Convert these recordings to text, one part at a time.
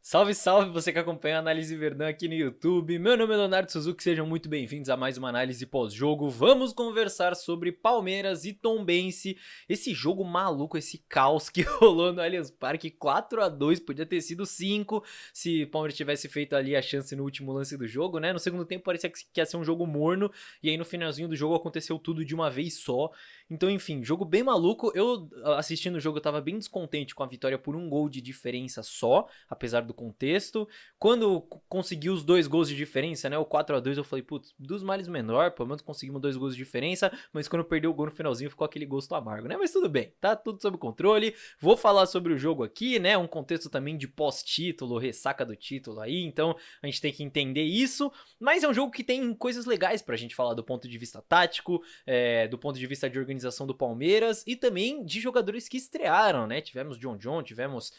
Salve, salve, você que acompanha a Análise Verdão aqui no YouTube. Meu nome é Leonardo Suzuki, sejam muito bem-vindos a mais uma análise pós-jogo. Vamos conversar sobre Palmeiras e Tombense, esse jogo maluco, esse caos que rolou no Allianz Parque, 4-2, podia ter sido 5 se o Palmeiras tivesse feito ali a chance no último lance do jogo, né? No segundo tempo parecia que ia ser um jogo morno, e aí no finalzinho do jogo aconteceu tudo de uma vez só. Então, enfim, jogo bem maluco. Eu, assistindo o jogo, eu tava bem descontente com a vitória por um gol de diferença só, apesar do contexto. Quando conseguiu os 2 gols de diferença, né, o 4-2, eu falei, putz, dos males menor, pelo menos conseguimos 2 gols de diferença, mas quando perdeu o gol no finalzinho ficou aquele gosto amargo, né? Mas tudo bem, tá tudo sob controle. Vou falar sobre o jogo aqui, né, um contexto também de pós-título, ressaca do título aí, então a gente tem que entender isso, mas é um jogo que tem coisas legais pra gente falar do ponto de vista tático, do ponto de vista de organização do Palmeiras e também de jogadores que estrearam, né? Tivemos John, tivemos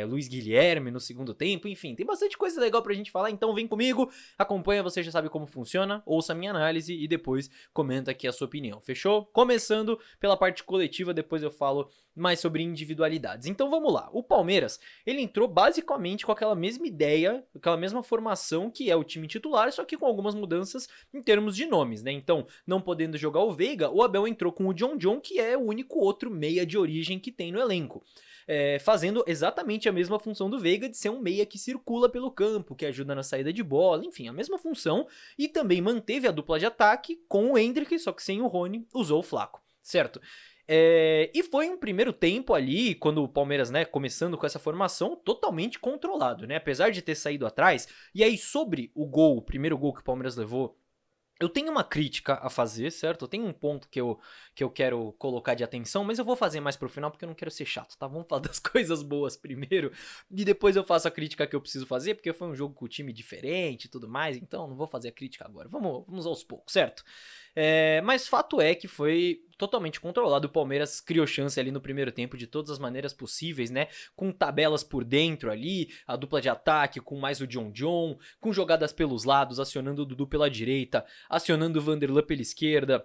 Luiz Guilherme no segundo tempo, enfim, tem bastante coisa legal pra gente falar, então vem comigo, acompanha, você já sabe como funciona, ouça a minha análise e depois comenta aqui a sua opinião, fechou? Começando pela parte coletiva, depois eu falo mais sobre individualidades. Então vamos lá, o Palmeiras, ele entrou basicamente com aquela mesma ideia, aquela mesma formação que é o time titular, só que com algumas mudanças em termos de nomes, né? Então, não podendo jogar o Veiga, o Abel entrou com o John, que é o único outro meia de origem que tem no elenco. Fazendo exatamente a mesma função do Veiga, de ser um meia que circula pelo campo, que ajuda na saída de bola, enfim, a mesma função, e também manteve a dupla de ataque com o Endrick, só que sem o Rony, usou o Flaco, certo? E foi um primeiro tempo ali, quando o Palmeiras, né, começando com essa formação, totalmente controlado, né, apesar de ter saído atrás, e aí sobre o gol, o primeiro gol que o Palmeiras levou, eu tenho uma crítica a fazer, certo? Eu tenho um ponto que eu quero colocar de atenção, mas eu vou fazer mais pro final porque eu não quero ser chato, tá? Vamos falar das coisas boas primeiro e depois eu faço a crítica que eu preciso fazer, porque foi um jogo com o time diferente e tudo mais, então não vou fazer a crítica agora. Vamos aos poucos, certo? Mas fato é que foi totalmente controlado. O Palmeiras criou chance ali no primeiro tempo de todas as maneiras possíveis, né? Com tabelas por dentro ali, a dupla de ataque com mais o John, com jogadas pelos lados, acionando o Dudu pela direita, acionando o Vanderlan pela esquerda,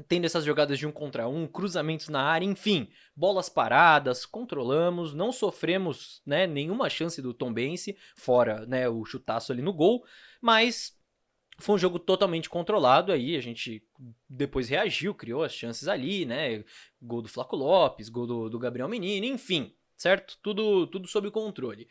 tendo essas jogadas de 1 contra 1, cruzamentos na área, enfim, bolas paradas, controlamos, não sofremos, né, nenhuma chance do Tombense, fora, né, o chutaço ali no gol, mas foi um jogo totalmente controlado aí, a gente depois reagiu, criou as chances ali, né, gol do Flaco Lopes, gol do Gabriel Menino, enfim, certo? Tudo sob controle.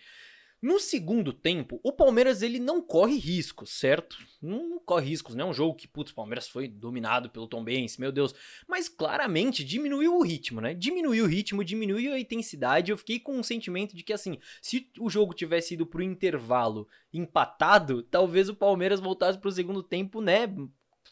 No segundo tempo, o Palmeiras ele não corre riscos, certo? Não corre riscos, não é um jogo que, putz, o Palmeiras foi dominado pelo Tombense, meu Deus. Mas claramente diminuiu o ritmo, né? Diminuiu o ritmo, diminuiu a intensidade. Eu fiquei com um sentimento de que, assim, se o jogo tivesse ido pro intervalo empatado, talvez o Palmeiras voltasse pro segundo tempo, né?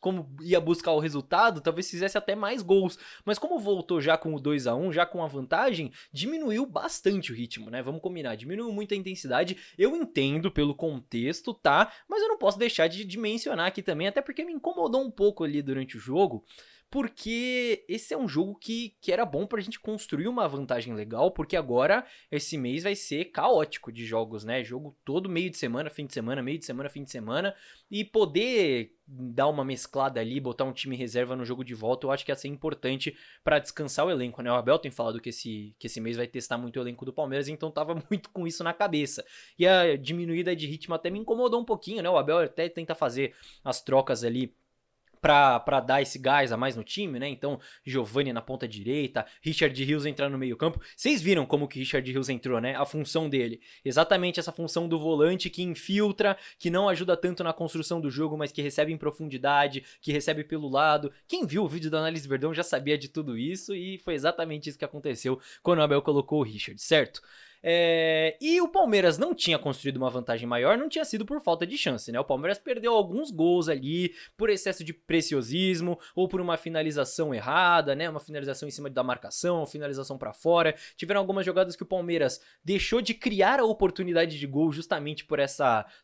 Como ia buscar o resultado, talvez fizesse até mais gols. Mas como voltou já com o 2-1, já com a vantagem, diminuiu bastante o ritmo, né? Vamos combinar, diminuiu muito a intensidade. Eu entendo pelo contexto, tá? Mas eu não posso deixar de mencionar aqui também, até porque me incomodou um pouco ali durante o jogo, porque esse é um jogo que era bom pra gente construir uma vantagem legal, porque agora esse mês vai ser caótico de jogos, né? Jogo todo meio de semana, fim de semana, meio de semana, fim de semana, e poder dar uma mesclada ali, botar um time reserva no jogo de volta, eu acho que ia ser importante pra descansar o elenco, né? O Abel tem falado que esse mês vai testar muito o elenco do Palmeiras, então tava muito com isso na cabeça. E a diminuída de ritmo até me incomodou um pouquinho, né? O Abel até tenta fazer as trocas ali pra dar esse gás a mais no time, né? Então, Giovani na ponta direita, Richard Rios entrando no meio campo. Vocês viram como que Richard Rios entrou, né? A função dele. Exatamente essa função do volante que infiltra, que não ajuda tanto na construção do jogo, mas que recebe em profundidade, que recebe pelo lado. Quem viu o vídeo da Análise Verdão já sabia de tudo isso e foi exatamente isso que aconteceu quando o Abel colocou o Richard, certo? E o Palmeiras não tinha construído uma vantagem maior, não tinha sido por falta de chance, né? O Palmeiras perdeu alguns gols ali por excesso de preciosismo ou por uma finalização errada, né? Uma finalização em cima da marcação, uma finalização pra fora. Tiveram algumas jogadas que o Palmeiras deixou de criar a oportunidade de gol justamente por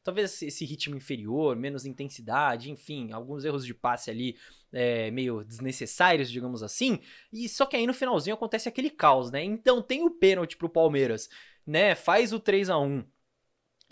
talvez esse ritmo inferior, menos intensidade, enfim, alguns erros de passe ali meio desnecessários, digamos assim, e só que aí no finalzinho acontece aquele caos, né? Então tem o pênalti pro Palmeiras, né? Faz o 3-1.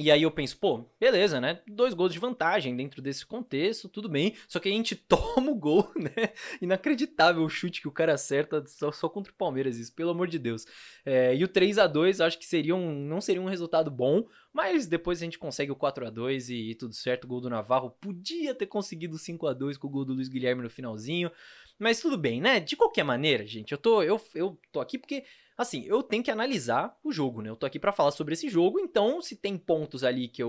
E aí eu penso, pô, beleza, né? 2 gols de vantagem dentro desse contexto, tudo bem. Só que a gente toma o gol, né? Inacreditável o chute que o cara acerta só contra o Palmeiras, isso, pelo amor de Deus. E o 3-2 acho que não seria um resultado bom, mas depois a gente consegue o 4-2 e tudo certo. O gol do Navarro podia ter conseguido o 5-2 com o gol do Luiz Guilherme no finalzinho. Mas tudo bem, né? De qualquer maneira, gente, eu tô aqui porque, assim, eu tenho que analisar o jogo, né? Eu tô aqui pra falar sobre esse jogo, então se tem pontos ali que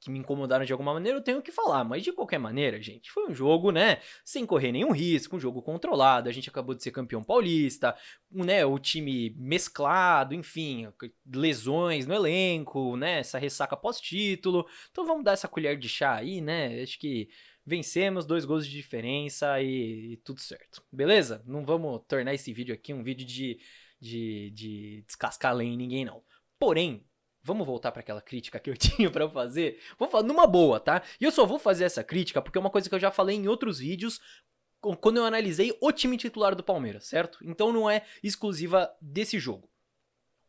me incomodaram de alguma maneira, eu tenho que falar. Mas de qualquer maneira, gente, foi um jogo, né? Sem correr nenhum risco, um jogo controlado. A gente acabou de ser campeão paulista, né? O time mesclado, enfim, lesões no elenco, né? Essa ressaca pós-título. Então vamos dar essa colher de chá aí, né? Acho que vencemos, 2 gols de diferença e tudo certo. Beleza? Não vamos tornar esse vídeo aqui um vídeo de descascar lenha em ninguém, não. Porém, vamos voltar para aquela crítica que eu tinha para fazer? Vou falar numa boa, tá? E eu só vou fazer essa crítica porque é uma coisa que eu já falei em outros vídeos quando eu analisei o time titular do Palmeiras, certo? Então não é exclusiva desse jogo.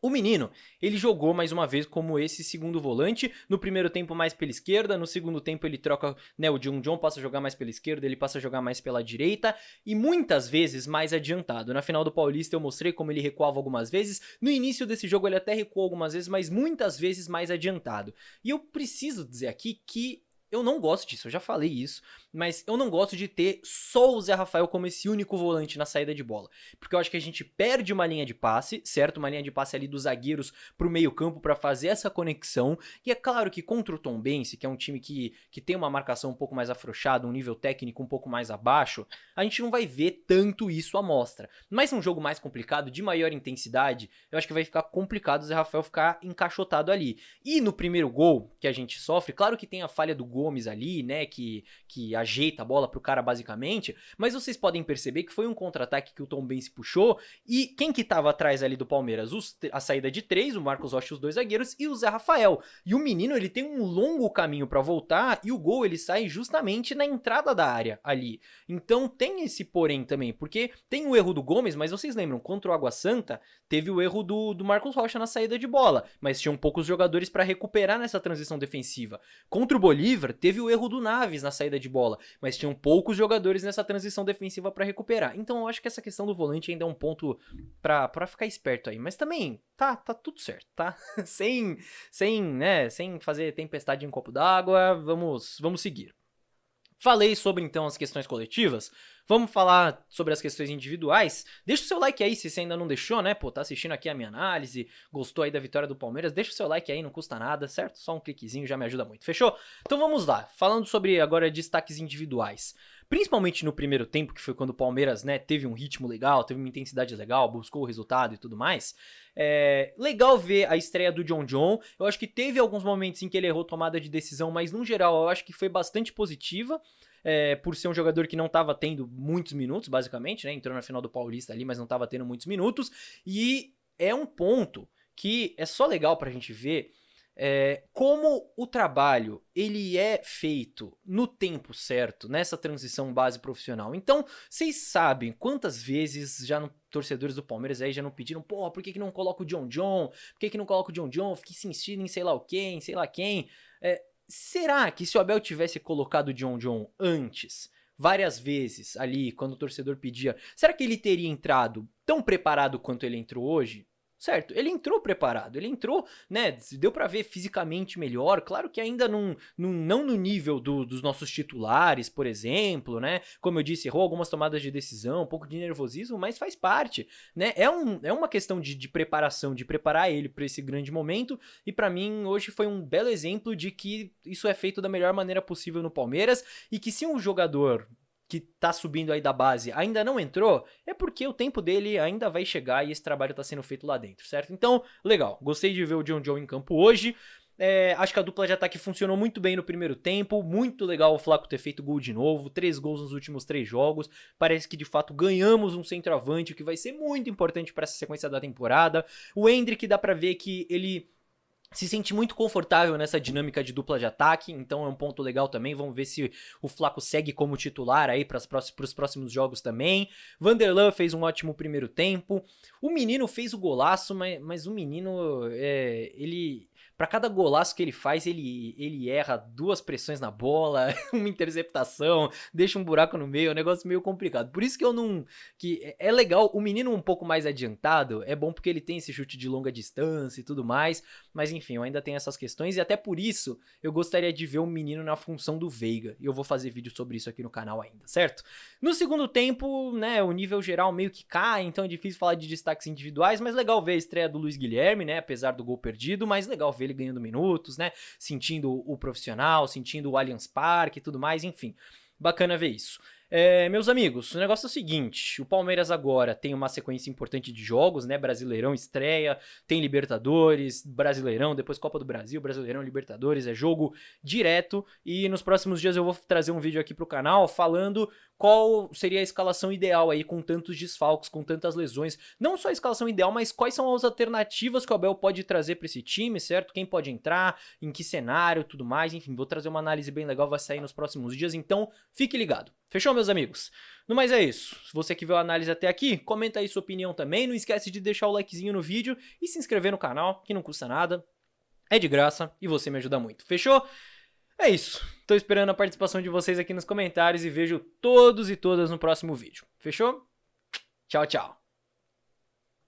O menino, ele jogou mais uma vez como esse segundo volante, no primeiro tempo mais pela esquerda, no segundo tempo ele troca, né, o John passa a jogar mais pela esquerda, ele passa a jogar mais pela direita e muitas vezes mais adiantado. Na final do Paulista eu mostrei como ele recuava algumas vezes, no início desse jogo ele até recuou algumas vezes, mas muitas vezes mais adiantado. E eu preciso dizer aqui que eu não gosto disso, eu já falei isso, mas eu não gosto de ter só o Zé Rafael como esse único volante na saída de bola. Porque eu acho que a gente perde uma linha de passe, certo? Uma linha de passe ali dos zagueiros pro meio campo para fazer essa conexão. E é claro que contra o Tombense, que é um time que tem uma marcação um pouco mais afrouxada, um nível técnico um pouco mais abaixo, a gente não vai ver tanto isso à mostra. Mas um jogo mais complicado, de maior intensidade, eu acho que vai ficar complicado o Zé Rafael ficar encaixotado ali. E no primeiro gol que a gente sofre, claro que tem a falha do Gomes ali, né, que ajeita a bola pro cara basicamente, mas vocês podem perceber que foi um contra-ataque que o Tombense puxou, e quem que tava atrás ali do Palmeiras? A saída de 3, o Marcos Rocha e os 2 zagueiros, e o Zé Rafael. E o menino, ele tem um longo caminho pra voltar, e o gol ele sai justamente na entrada da área ali. Então tem esse porém também, porque tem o erro do Gomes, mas vocês lembram, contra o Água Santa, teve o erro do Marcos Rocha na saída de bola, mas tinham poucos jogadores pra recuperar nessa transição defensiva. Contra o Bolívar, teve o erro do Naves na saída de bola, mas tinham poucos jogadores nessa transição defensiva pra recuperar. Então eu acho que essa questão do volante ainda é um ponto pra ficar esperto aí. Mas também tá tudo certo, tá? sem fazer tempestade em copo d'água, vamos seguir. Falei sobre então as questões coletivas, vamos falar sobre as questões individuais. Deixa o seu like aí se você ainda não deixou, né? Pô, tá assistindo aqui a minha análise, gostou aí da vitória do Palmeiras, deixa o seu like aí, não custa nada, certo? Só um cliquezinho já me ajuda muito, fechou? Então vamos lá, falando sobre agora destaques individuais. Principalmente no primeiro tempo, que foi quando o Palmeiras, né, teve um ritmo legal, teve uma intensidade legal, buscou o resultado e tudo mais. Legal ver a estreia do John. Eu acho que teve alguns momentos em que ele errou tomada de decisão, mas no geral eu acho que foi bastante positiva. Por ser um jogador que não estava tendo muitos minutos, basicamente, né? Entrou na final do Paulista ali, mas não estava tendo muitos minutos. E é um ponto que é só legal pra gente ver como o trabalho ele é feito no tempo certo, nessa transição base profissional. Então, vocês sabem quantas vezes já torcedores do Palmeiras aí já não pediram, pô, por que não coloca o John? Por que não coloca o John? Fiquei insistindo em sei lá o quem, sei lá quem. Será que se o Abel tivesse colocado o John antes, várias vezes ali, quando o torcedor pedia, será que ele teria entrado tão preparado quanto ele entrou hoje? Certo, ele entrou preparado, ele entrou, né, deu pra ver fisicamente melhor, claro que ainda não no nível dos nossos titulares, por exemplo, né, como eu disse, errou algumas tomadas de decisão, um pouco de nervosismo, mas faz parte, né, é uma questão de preparação, de preparar ele pra esse grande momento, e pra mim hoje foi um belo exemplo de que isso é feito da melhor maneira possível no Palmeiras, e que se um jogador que tá subindo aí da base ainda não entrou, é porque o tempo dele ainda vai chegar e esse trabalho tá sendo feito lá dentro, certo? Então, legal, gostei de ver o John em campo hoje. Acho que a dupla de ataque funcionou muito bem no primeiro tempo, muito legal o Flaco ter feito gol de novo, 3 gols nos últimos 3 jogos, parece que de fato ganhamos um centroavante, o que vai ser muito importante para essa sequência da temporada. O Endrick dá pra ver que ele se sente muito confortável nessa dinâmica de dupla de ataque, então é um ponto legal também. Vamos ver se o Flaco segue como titular aí para os próximos jogos também. Vanderlan fez um ótimo primeiro tempo. O menino fez o golaço, mas o menino, ele... Pra cada golaço que ele faz, ele erra 2 pressões na bola, uma interceptação, deixa um buraco no meio, é um negócio meio complicado. Por isso que eu não... que é legal, o menino um pouco mais adiantado, é bom porque ele tem esse chute de longa distância e tudo mais, mas enfim, eu ainda tenho essas questões e até por isso eu gostaria de ver o menino na função do Veiga, e eu vou fazer vídeo sobre isso aqui no canal ainda, certo? No segundo tempo, né, o nível geral meio que cai, então é difícil falar de destaques individuais, mas legal ver a estreia do Luiz Guilherme, né, apesar do gol perdido, mas legal ver ele ganhando minutos, né, sentindo o profissional, sentindo o Allianz Parque e tudo mais, enfim, bacana ver isso. Meus amigos, o negócio é o seguinte, o Palmeiras agora tem uma sequência importante de jogos, né, Brasileirão estreia, tem Libertadores, Brasileirão, depois Copa do Brasil, Brasileirão, Libertadores, é jogo direto e nos próximos dias eu vou trazer um vídeo aqui pro canal falando qual seria a escalação ideal aí com tantos desfalques, com tantas lesões, não só a escalação ideal, mas quais são as alternativas que o Abel pode trazer para esse time, certo? Quem pode entrar, em que cenário, tudo mais, enfim, vou trazer uma análise bem legal, vai sair nos próximos dias, então fique ligado. Fechou, meus amigos? No mais é isso, se você que viu a análise até aqui, comenta aí sua opinião também, não esquece de deixar o likezinho no vídeo e se inscrever no canal, que não custa nada, é de graça e você me ajuda muito, fechou? É isso, tô esperando a participação de vocês aqui nos comentários e vejo todos e todas no próximo vídeo, fechou? Tchau, tchau!